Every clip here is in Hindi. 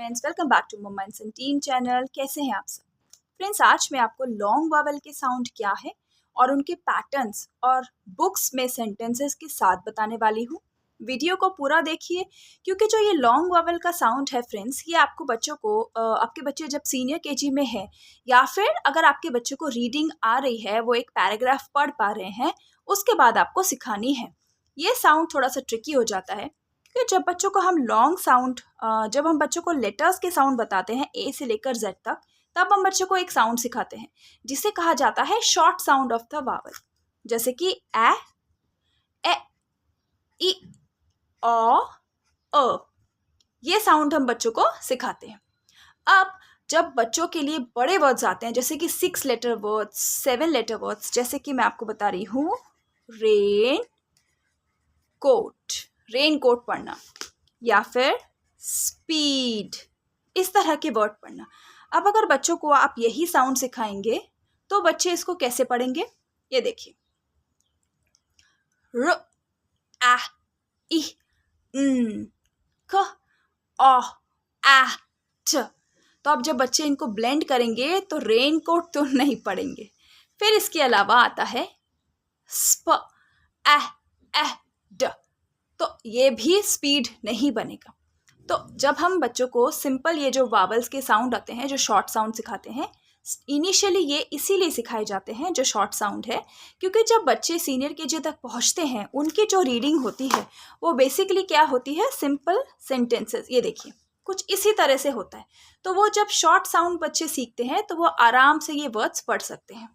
Friends, welcome back to mamma and team channel. कैसे हैं आप सब? फ्रेंड्स, आज मैं आपको लॉन्ग वावल के साउंड क्या है और उनके पैटर्न्स और बुक्स में सेंटेंसेस के साथ बताने वाली हूँ। वीडियो को पूरा देखिए क्योंकि जो ये लॉन्ग वावल का साउंड है फ्रेंड्स, ये आपको बच्चों को आपके बच्चे जब सीनियर केजी में है या फिर अगर आपके बच्चों को रीडिंग आ रही है, वो एक पैराग्राफ पढ़ पा रहे हैं, उसके बाद आपको सिखानी है। ये साउंड थोड़ा सा ट्रिकी हो जाता है कि जब बच्चों को हम लॉन्ग साउंड जब हम बच्चों को लेटर्स के साउंड बताते हैं ए से लेकर जेड तक, तब हम बच्चों को एक साउंड सिखाते हैं जिसे कहा जाता है short sound of the vowel, जैसे कि ए ई ओ अ। ये साउंड हम बच्चों को सिखाते हैं। अब जब बच्चों के लिए बड़े वर्ड्स आते हैं, जैसे कि 6 लेटर वर्ड्स, 7 लेटर वर्ड्स, जैसे कि मैं आपको बता रही हूँ रेन कोट, रेन कोट पढ़ना या फिर स्पीड, इस तरह के वर्ड पढ़ना। अब अगर बच्चों को आप यही साउंड सिखाएंगे तो बच्चे इसको कैसे पढ़ेंगे? ये देखिए, र आ इ क ओ आ च। तो अब जब बच्चे इनको ब्लेंड करेंगे तो रेन कोट तो नहीं पढ़ेंगे। फिर इसके अलावा आता है स्प ए ड, तो ये भी स्पीड नहीं बनेगा। तो जब हम बच्चों को सिंपल ये जो वावल्स के साउंड आते हैं, जो शॉर्ट साउंड सिखाते हैं, इनिशियली ये इसीलिए सिखाए जाते हैं जो शॉर्ट साउंड है, क्योंकि जब बच्चे सीनियर केजी तक पहुंचते हैं, उनकी जो रीडिंग होती है वो बेसिकली क्या होती है? Simple sentences. ये देखिए, कुछ इसी तरह से होता है। तो वो जब शॉर्ट साउंड बच्चे सीखते हैं तो वो आराम से ये वर्ड्स पढ़ सकते हैं,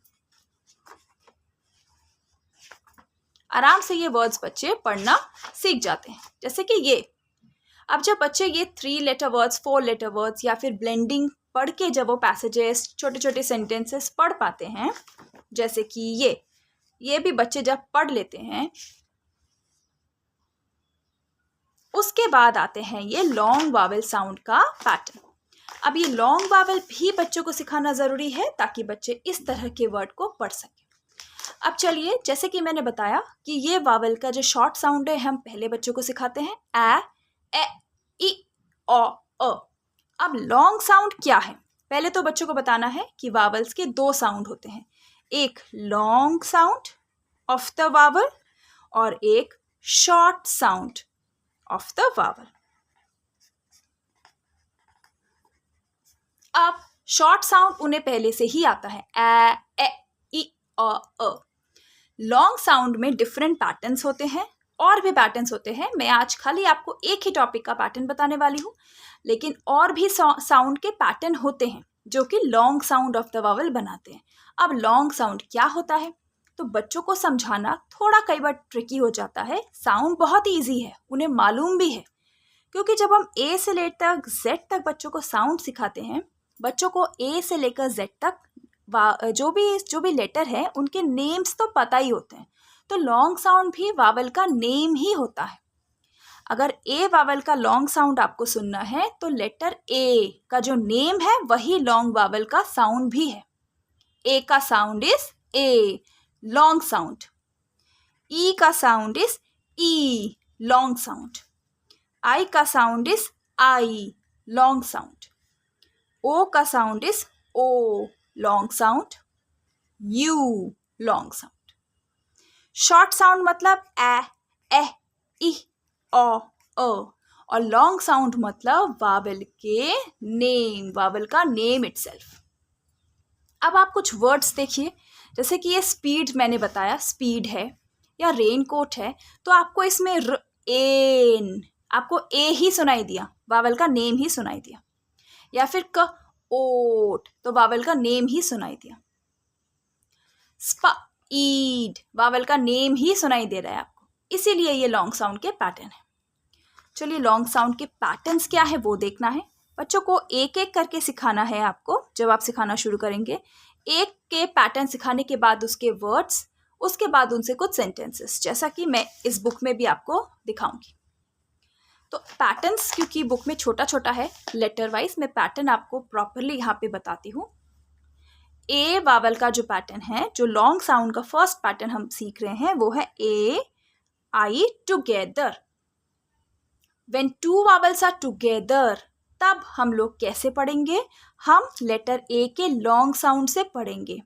आराम से ये वर्ड्स बच्चे पढ़ना सीख जाते हैं। जैसे कि ये, अब जब बच्चे ये 3 लेटर वर्ड्स, 4 लेटर वर्ड्स या फिर ब्लेंडिंग पढ़ के जब वो पैसेजेस, छोटे छोटे सेंटेंसेस पढ़ पाते हैं, जैसे कि ये भी बच्चे जब पढ़ लेते हैं, उसके बाद आते हैं ये लॉन्ग वावल साउंड का पैटर्न। अब ये लॉन्ग वावल भी बच्चों को सिखाना ज़रूरी है ताकि बच्चे इस तरह के वर्ड को पढ़ सकें। अब चलिए, जैसे कि मैंने बताया कि ये वावल का जो शॉर्ट साउंड है, हम पहले बच्चों को सिखाते हैं ए ई ओ अ। अब लॉन्ग साउंड क्या है? पहले तो बच्चों को बताना है कि वावल्स के 2 साउंड होते हैं, एक long sound of the vowel और एक short sound of the vowel. अब शॉर्ट साउंड उन्हें पहले से ही आता है, ए ई ओ अ। लॉन्ग साउंड में डिफरेंट पैटर्न्स होते हैं, और भी पैटर्न्स होते हैं। मैं आज खाली आपको एक ही टॉपिक का पैटर्न बताने वाली हूँ, लेकिन और भी साउंड के पैटर्न होते हैं जो कि long sound of the vowel बनाते हैं। अब लॉन्ग साउंड क्या होता है, तो बच्चों को समझाना थोड़ा कई बार ट्रिकी हो जाता है। साउंड बहुत ईजी है, उन्हें मालूम भी है, क्योंकि जब हम ए से लेकर जेड तक बच्चों को साउंड सिखाते हैं, बच्चों को ए से लेकर जेड तक जो भी लेटर है उनके नेम्स तो पता ही होते हैं। तो लॉन्ग साउंड भी वावल का नेम ही होता है। अगर ए वावल का लॉन्ग साउंड आपको सुनना है तो लेटर ए का जो नेम है वही लॉन्ग वावल का साउंड भी है। ए का sound is A, long sound. E का sound is E, long sound. I का sound is I, long sound. O का sound is O, long sound. U, long sound. Short sound मतलब ए ई ओ अ, और लॉन्ग साउंड मतलब वावल के नेम, वावल का नेम इटसेल्फ। अब आप कुछ वर्ड्स देखिए, जैसे कि ये स्पीड मैंने बताया, स्पीड है या रेनकोट है, तो आपको इसमें एन, आपको ए ही सुनाई दिया, वावल का नेम ही सुनाई दिया। या फिर क ओट, तो वावल का नेम ही सुनाई दिया। स्पीड, वावल का नेम ही सुनाई दे रहा है आपको, इसीलिए ये लॉन्ग साउंड के पैटर्न है। चलिए, लॉन्ग साउंड के पैटर्न्स क्या है वो देखना है। बच्चों को एक एक करके सिखाना है आपको। जब आप सिखाना शुरू करेंगे, एक के पैटर्न सिखाने के बाद उसके वर्ड्स, उसके बाद उनसे कुछ सेंटेंसेस, जैसा कि मैं इस बुक में भी आपको दिखाऊंगी। तो पैटर्न्स, क्योंकि बुक में छोटा छोटा है, लेटर वाइज मैं पैटर्न आपको प्रॉपरली यहाँ पे बताती हूँ। ए वावल का जो पैटर्न है, जो लॉन्ग साउंड का फर्स्ट पैटर्न हम सीख रहे हैं, वो है A I together. When two vowels are together, तब हम लोग कैसे पढ़ेंगे? हम लेटर ए के लॉन्ग साउंड से पढ़ेंगे।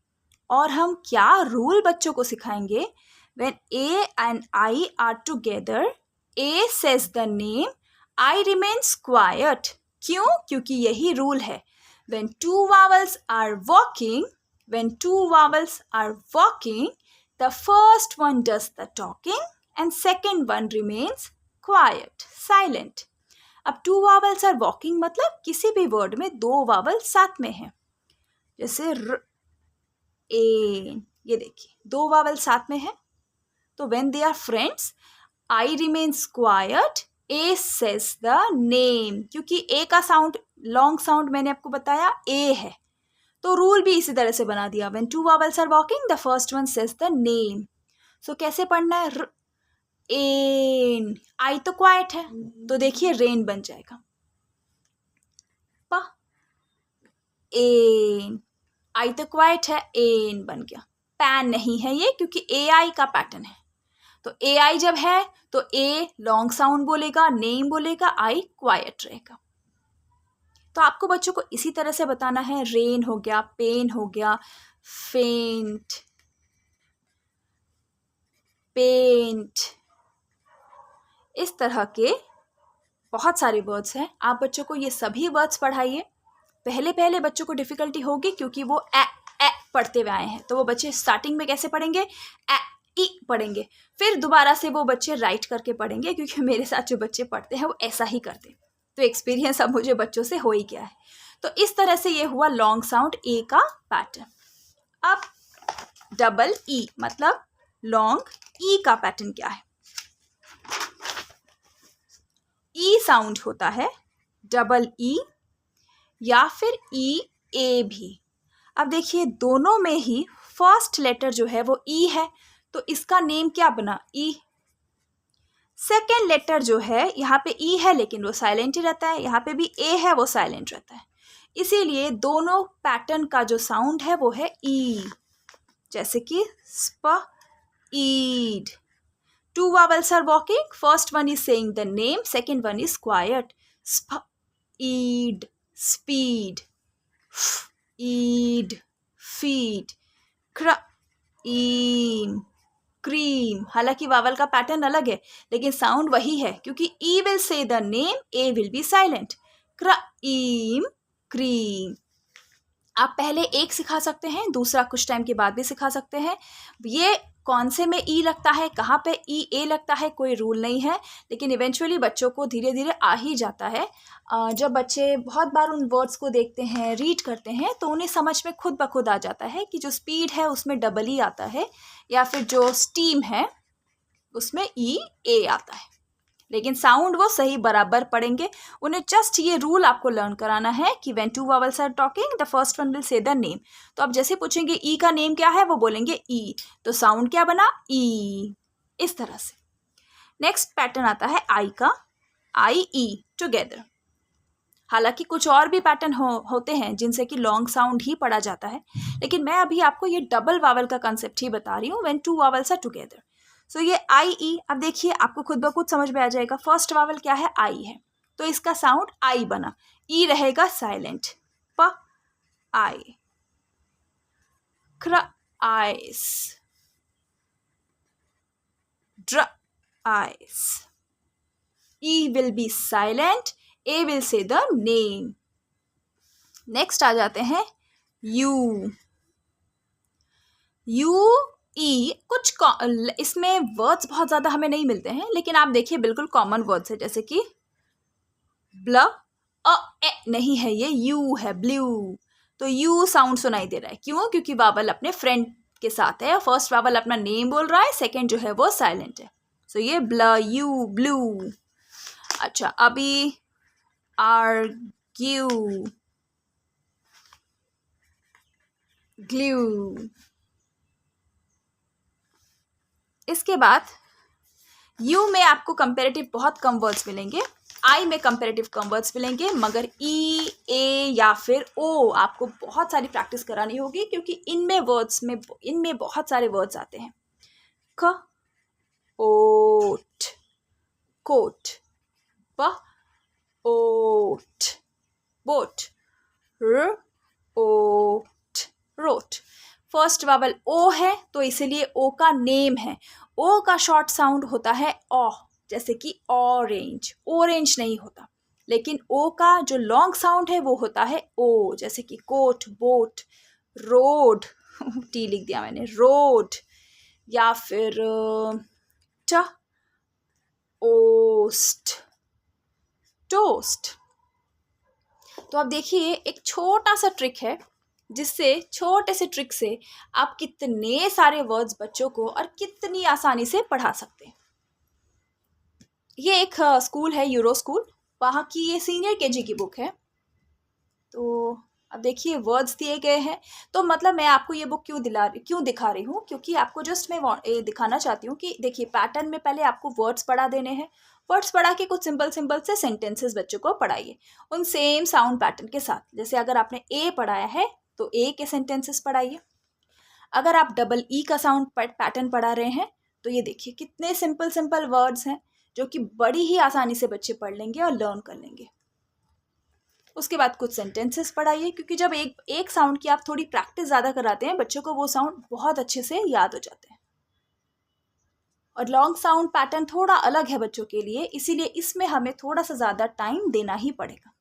और हम क्या रूल बच्चों को सिखाएंगे? When A and I are together, A says the name, I remains quiet. क्यों? क्योंकि यही रूल है। When two vowels are walking, the first one does the talking and second one remains quiet, silent. अब two vowels are walking मतलब किसी भी वर्ड में दो वावल साथ में हैं। जैसे र, ए, ये देखिए दो वावल साथ में है। तो when they are friends, I remains quiet, A says the name. क्योंकि A का साउंड लॉन्ग साउंड मैंने आपको बताया A है, तो रूल भी इसी तरह से बना दिया। When two vowels are walking, the first one says the name. So कैसे पढ़ना है? एन, आई तो क्वाइट है, तो देखिए रेन बन जाएगा। प, एन, आई तो क्वाइट है, एन बन गया। पैन नहीं है ये, क्योंकि ए आई का पैटर्न है। तो ए आई जब है तो ए लॉन्ग साउंड बोलेगा, नेम बोलेगा, आई क्वाइट रहेगा। तो आपको बच्चों को इसी तरह से बताना है। रेन हो गया, पेन हो गया, फेंट, पेंट, इस तरह के बहुत सारे वर्ड्स हैं। आप बच्चों को ये सभी वर्ड्स पढ़ाइए। पहले पहले बच्चों को डिफिकल्टी होगी, क्योंकि वो ए पढ़ते हुए आए हैं। तो वो बच्चे स्टार्टिंग में कैसे पढ़ेंगे? ए ई पढ़ेंगे। फिर दोबारा से वो बच्चे राइट करके पढ़ेंगे, क्योंकि मेरे साथ जो बच्चे पढ़ते हैं वो ऐसा ही करते हैं। तो एक्सपीरियंस अब मुझे बच्चों से हो ही गया है। तो इस तरह से ये हुआ लॉन्ग साउंड ए का पैटर्न। अब डबल ई मतलब लॉन्ग ई का पैटर्न क्या है? ई साउंड होता है डबल ई या फिर ई ए भी। अब देखिए दोनों में ही फर्स्ट लेटर जो है वो ई है, तो इसका नेम क्या बना? ई। सेकेंड लेटर जो है यहाँ पे ई है लेकिन वो साइलेंट ही रहता है, यहाँ पे भी ए है वो साइलेंट रहता है। इसीलिए दोनों पैटर्न का जो साउंड है वो है ई। जैसे कि स्प, ईड। Two vowels are walking. First one is saying the name. Second one is quiet. Speed, speed. Eed, feed. Cream, cream. हालांकि वावल का पैटर्न अलग है, लेकिन साउंड वही है, क्योंकि E will say the name, A will be silent. Cream, cream. आप पहले एक सिखा सकते हैं, दूसरा कुछ टाइम के बाद भी सिखा सकते हैं। ये कौन से में ई लगता है, कहाँ पे ई ए लगता है, कोई रूल नहीं है, लेकिन इवेंचुअली बच्चों को धीरे धीरे आ ही जाता है। जब बच्चे बहुत बार उन वर्ड्स को देखते हैं, रीड करते हैं, तो उन्हें समझ में खुद ब खुद आ जाता है कि जो स्पीड है उसमें डबल ई आता है, या फिर जो स्टीम है उसमें ई ए आता है। लेकिन साउंड वो सही बराबर पढ़ेंगे। उन्हें जस्ट ये रूल आपको लर्न कराना है कि when two vowels are talking the first one will say the name. तो आप जैसे पूछेंगे ई का नेम क्या है, वो बोलेंगे ई, तो साउंड क्या बना? ई। इस तरह से नेक्स्ट पैटर्न आता है आई का, आई ई टुगेदर। हालांकि कुछ और भी पैटर्न होते हैं जिनसे कि लॉन्ग साउंड ही पढ़ा जाता है, लेकिन मैं अभी आपको ये डबल वावल का कंसेप्ट ही बता रही हूँ, when two vowels are together. So ये आई ई, अब देखिए आपको खुद ब खुद समझ में आ जाएगा। फर्स्ट वावल क्या है? आई है, तो इसका साउंड आई बना। ई रहेगा साइलेंट, प, आई। Cries, dries. E will be silent, A will say the name. Next आ जाते हैं यू। यू ई, कुछ इसमें वर्ड्स बहुत ज़्यादा हमें नहीं मिलते हैं, लेकिन आप देखिए बिल्कुल कॉमन वर्ड्स है, जैसे कि ब्ल, ए नहीं है, ये यू है, ब्लू। तो यू साउंड सुनाई दे रहा है, क्यों? क्योंकि वावल अपने फ्रेंड के साथ है। फर्स्ट वावल अपना नेम बोल रहा है, सेकेंड जो है वो साइलेंट है। सो ये ब्ल, यू, ब्लू। अच्छा, अभी आर्ग्यू, ग्लू। इसके बाद यू में आपको कंपेरेटिव बहुत कम वर्ड्स मिलेंगे, आई में कंपेरेटिव कम वर्ड्स मिलेंगे, मगर ई, ए या फिर ओ आपको बहुत सारी प्रैक्टिस करानी होगी, क्योंकि इनमें बहुत सारे वर्ड्स आते हैं। क, ओट, कोट, प, ओट, बोट, र ओट, रोट। फर्स्ट वावल ओ है तो इसीलिए ओ का नेम है। ओ का शॉर्ट साउंड होता है ऑ, जैसे कि ऑरेंज, ऑरेंज नहीं होता। लेकिन ओ का जो लॉन्ग साउंड है वो होता है ओ, जैसे कि कोट, बोट, रोड टी लिख दिया मैंने, रोड, या फिर ट, ओस्ट, टोस्ट। तो अब देखिए एक छोटा सा ट्रिक है, जिससे छोटे से ट्रिक से आप कितने सारे वर्ड्स बच्चों को और कितनी आसानी से पढ़ा सकते हैं। ये एक स्कूल है, यूरो स्कूल, वहाँ की ये सीनियर केजी की बुक है। तो अब देखिए वर्ड्स दिए गए हैं, तो मतलब मैं आपको ये बुक क्यों दिखा रही हूँ, क्योंकि आपको जस्ट मैं ये दिखाना चाहती हूँ कि देखिए पैटर्न में पहले आपको वर्ड्स पढ़ा देने हैं। वर्ड्स पढ़ा के कुछ सिंपल सिंपल से सेंटेंसेस बच्चों को पढ़ाइए उन सेम साउंड पैटर्न के साथ। जैसे अगर आपने ए पढ़ाया है तो ए के सेंटेंसेस पढ़ाइए। अगर आप डबल ई का साउंड पैटर्न पढ़ा रहे हैं तो ये देखिए कितने सिंपल सिंपल वर्ड्स हैं जो कि बड़ी ही आसानी से बच्चे पढ़ लेंगे और लर्न कर लेंगे। उसके बाद कुछ सेंटेंसेस पढ़ाइए, क्योंकि जब एक साउंड की आप थोड़ी प्रैक्टिस ज़्यादा कराते हैं बच्चों को वो साउंड बहुत अच्छे से याद हो जाते हैं। और लॉन्ग साउंड पैटर्न थोड़ा अलग है बच्चों के लिए, इसीलिए इसमें हमें थोड़ा सा ज़्यादा टाइम देना ही पड़ेगा।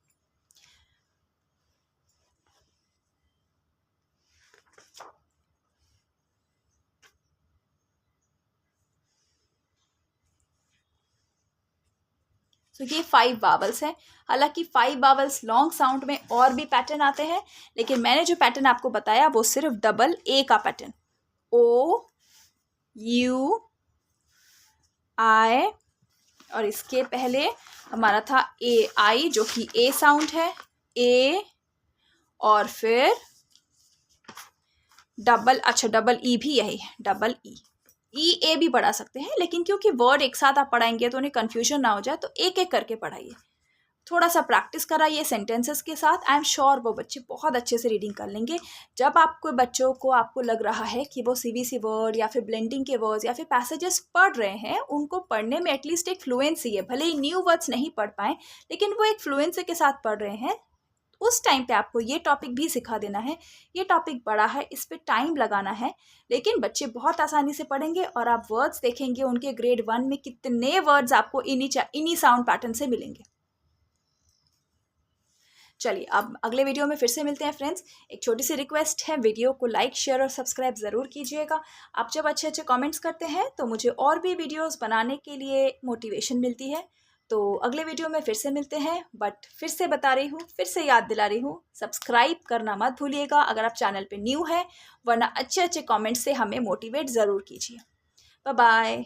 तो ये 5 वावल्स हैं। हालांकि 5 वावल्स लॉन्ग साउंड में और भी पैटर्न आते हैं, लेकिन मैंने जो पैटर्न आपको बताया वो सिर्फ डबल ए का पैटर्न, ओ, यू, आई, और इसके पहले हमारा था ए आई, जो कि ए साउंड है, ए, और फिर डबल ई भी यही है, डबल ई ए भी पढ़ा सकते हैं, लेकिन क्योंकि वर्ड एक साथ आप पढ़ाएंगे तो उन्हें कन्फ्यूजन ना हो जाए, तो एक एक करके पढ़ाइए, थोड़ा सा प्रैक्टिस कराइए सेंटेंसेस के साथ। आई एम श्योर वो बच्चे बहुत अच्छे से रीडिंग कर लेंगे। जब आपको बच्चों को आपको लग रहा है कि वो सीबीसी वर्ड या फिर ब्लेंडिंग के वर्ड्स या फिर पैसेजेस पढ़ रहे हैं, उनको पढ़ने में एटलीस्ट एक फ्लुएंसी है, भले ही न्यू वर्ड्स नहीं पढ़ पाए लेकिन वो एक फ्लुएंसी के साथ पढ़ रहे हैं, उस टाइम पे आपको ये टॉपिक भी सिखा देना है। ये टॉपिक बड़ा है, इस पे टाइम लगाना है, लेकिन बच्चे बहुत आसानी से पढ़ेंगे और आप वर्ड्स देखेंगे उनके ग्रेड 1 में कितने वर्ड्स आपको इन्हीं साउंड पैटर्न से मिलेंगे। चलिए अब अगले वीडियो में फिर से मिलते हैं फ्रेंड्स। एक छोटी सी रिक्वेस्ट है, वीडियो को लाइक, शेयर और सब्सक्राइब ज़रूर कीजिएगा। आप जब अच्छे अच्छे कमेंट्स करते हैं तो मुझे और भी वीडियोस बनाने के लिए मोटिवेशन मिलती है। तो अगले वीडियो में फिर से मिलते हैं, बट फिर से बता रही हूँ, फिर से याद दिला रही हूँ, सब्सक्राइब करना मत भूलिएगा अगर आप चैनल पे न्यू है, वरना अच्छे अच्छे कमेंट्स से हमें मोटिवेट ज़रूर कीजिए। Bye bye.